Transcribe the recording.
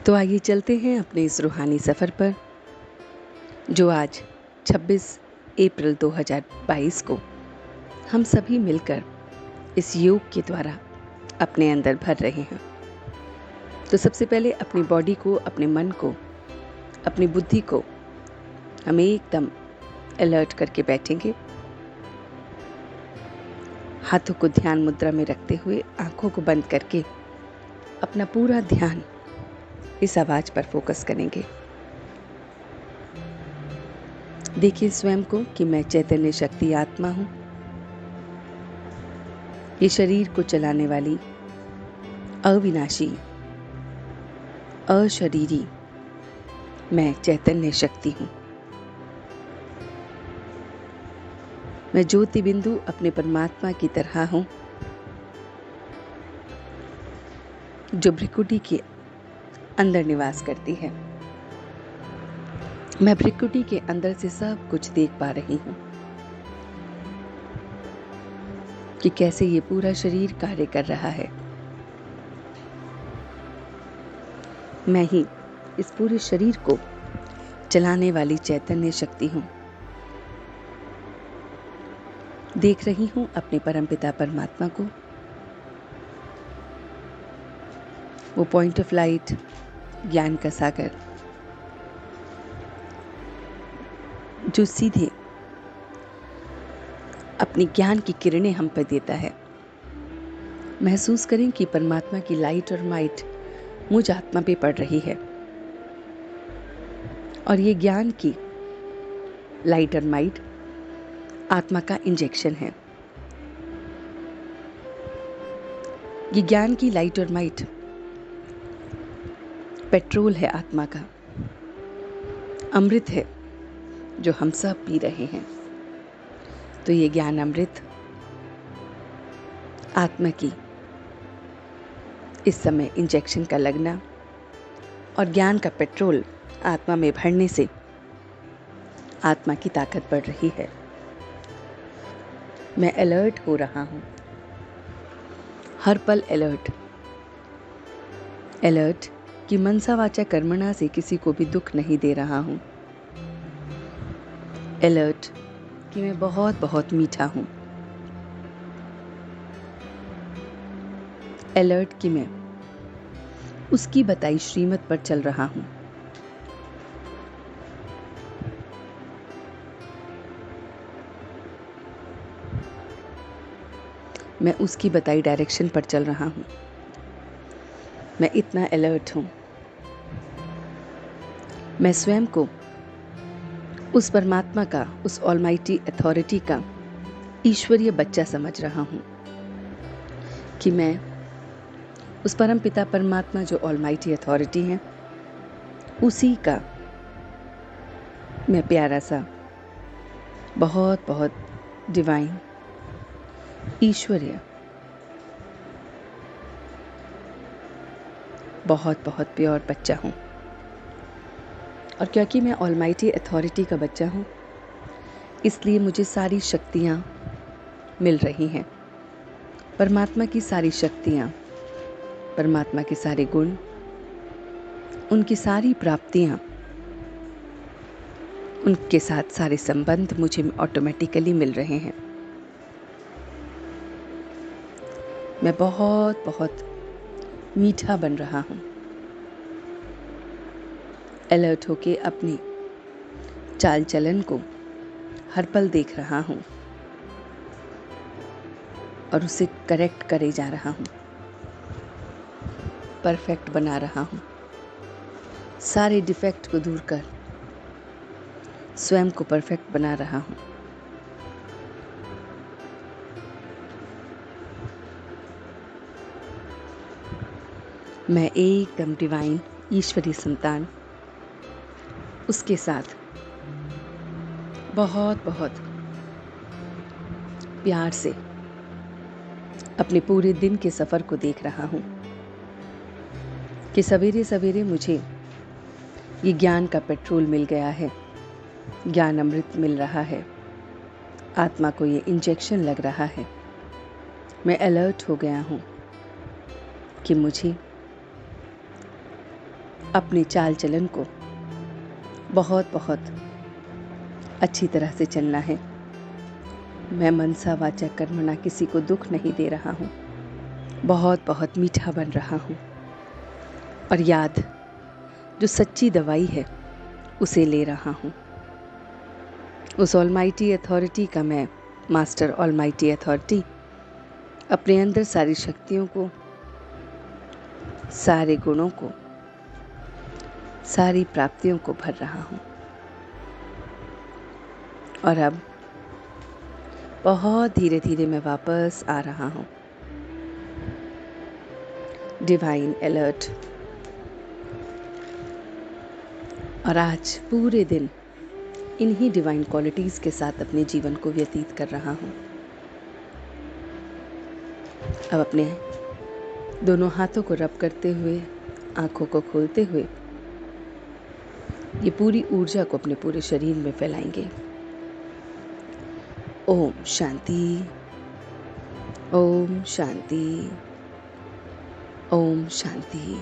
तो आइए चलते हैं अपने इस रूहानी सफ़र पर, जो आज 26 अप्रैल 2022 को हम सभी मिलकर इस योग के द्वारा अपने अंदर भर रहे हैं। तो सबसे पहले अपनी बॉडी को, अपने मन को, अपनी बुद्धि को हम एकदम अलर्ट करके बैठेंगे। हाथों को ध्यान मुद्रा में रखते हुए आंखों को बंद करके अपना पूरा ध्यान इस आवाज पर फोकस करेंगे। देखिए स्वयं को कि मैं चैतन्य शक्ति आत्मा हूं, ये शरीर को चलाने वाली अविनाशी अशरीरी मैं चैतन्य शक्ति हूं। मैं ज्योति बिंदु अपने परमात्मा की तरह हूं, जो भ्रिकुटी के अंदर निवास करती है। मैं भ्रिकुटी के अंदर से सब कुछ देख पा रही हूं कि कैसे ये पूरा शरीर कार्य कर रहा है। मैं ही इस पूरे शरीर को चलाने वाली चैतन्य शक्ति हूं। देख रही हूं अपने परमपिता परमात्मा को, वो पॉइंट ऑफ लाइट, ज्ञान का सागर, जो सीधे अपनी ज्ञान की किरणें हम पर देता है। महसूस करें कि परमात्मा की लाइट और माइट मुझ आत्मा पे पड़ रही है, और ये ज्ञान की लाइट और माइट आत्मा का इंजेक्शन है। ये ज्ञान की लाइट और माइट पेट्रोल है आत्मा का, अमृत है जो हम सब पी रहे हैं। तो ये ज्ञान अमृत आत्मा की इस समय इंजेक्शन का लगना और ज्ञान का पेट्रोल आत्मा में भरने से आत्मा की ताकत बढ़ रही है। मैं अलर्ट हो रहा हूं, हर पल अलर्ट कि मनसा वाचा कर्मणा से किसी को भी दुख नहीं दे रहा हूं। अलर्ट कि मैं बहुत बहुत मीठा हूं। अलर्ट कि मैं उसकी बताई श्रीमत पर चल रहा हूं। मैं उसकी बताई डायरेक्शन पर चल रहा हूं। मैं इतना अलर्ट हूं। मैं स्वयं को उस परमात्मा का, उस ऑलमाइटी अथॉरिटी का ईश्वरीय बच्चा समझ रहा हूं कि मैं उस परम पिता परमात्मा जो ऑलमाइटी अथॉरिटी है, उसी का मैं प्यारा सा, बहुत बहुत डिवाइन, ईश्वरीय, बहुत बहुत प्योर बच्चा हूं। और क्योंकि मैं ऑलमाइटी अथॉरिटी का बच्चा हूं, इसलिए मुझे सारी शक्तियां मिल रही हैं। परमात्मा की सारी शक्तियां, परमात्मा के सारे गुण, उनकी सारी प्राप्तियां, उनके साथ सारे संबंध मुझे ऑटोमेटिकली मिल रहे हैं। मैं बहुत बहुत मीठा बन रहा हूं। अलर्ट होके अपनी चाल चलन को हर पल देख रहा हूं और उसे करेक्ट करे जा रहा हूं, परफेक्ट बना रहा हूं। सारे डिफेक्ट को दूर कर स्वयं को परफेक्ट बना रहा हूं। मैं एकदम डिवाइन ईश्वरी संतान, उसके साथ बहुत बहुत प्यार से अपने पूरे दिन के सफर को देख रहा हूं कि सवेरे सवेरे मुझे ये ज्ञान का पेट्रोल मिल गया है, ज्ञान अमृत मिल रहा है, आत्मा को ये इंजेक्शन लग रहा है। मैं अलर्ट हो गया हूं कि मुझे अपने चाल चलन को बहुत बहुत अच्छी तरह से चलना है। मैं मनसा वाचा कर्मणा किसी को दुख नहीं दे रहा हूँ, बहुत बहुत मीठा बन रहा हूँ। और याद जो सच्ची दवाई है उसे ले रहा हूँ। उस ऑलमाइटी अथॉरिटी का मैं मास्टर ऑलमाइटी अथॉरिटी अपने अंदर सारी शक्तियों को, सारे गुणों को, सारी प्राप्तियों को भर रहा हूँ। और अब बहुत धीरे धीरे मैं वापस आ रहा हूँ डिवाइन अलर्ट। और आज पूरे दिन इन्हीं डिवाइन क्वालिटीज़ के साथ अपने जीवन को व्यतीत कर रहा हूँ। अब अपने दोनों हाथों को रब करते हुए, आंखों को खोलते हुए ये पूरी ऊर्जा को अपने पूरे शरीर में फैलाएंगे। ओम शांति, ओम शांति, ओम शांति।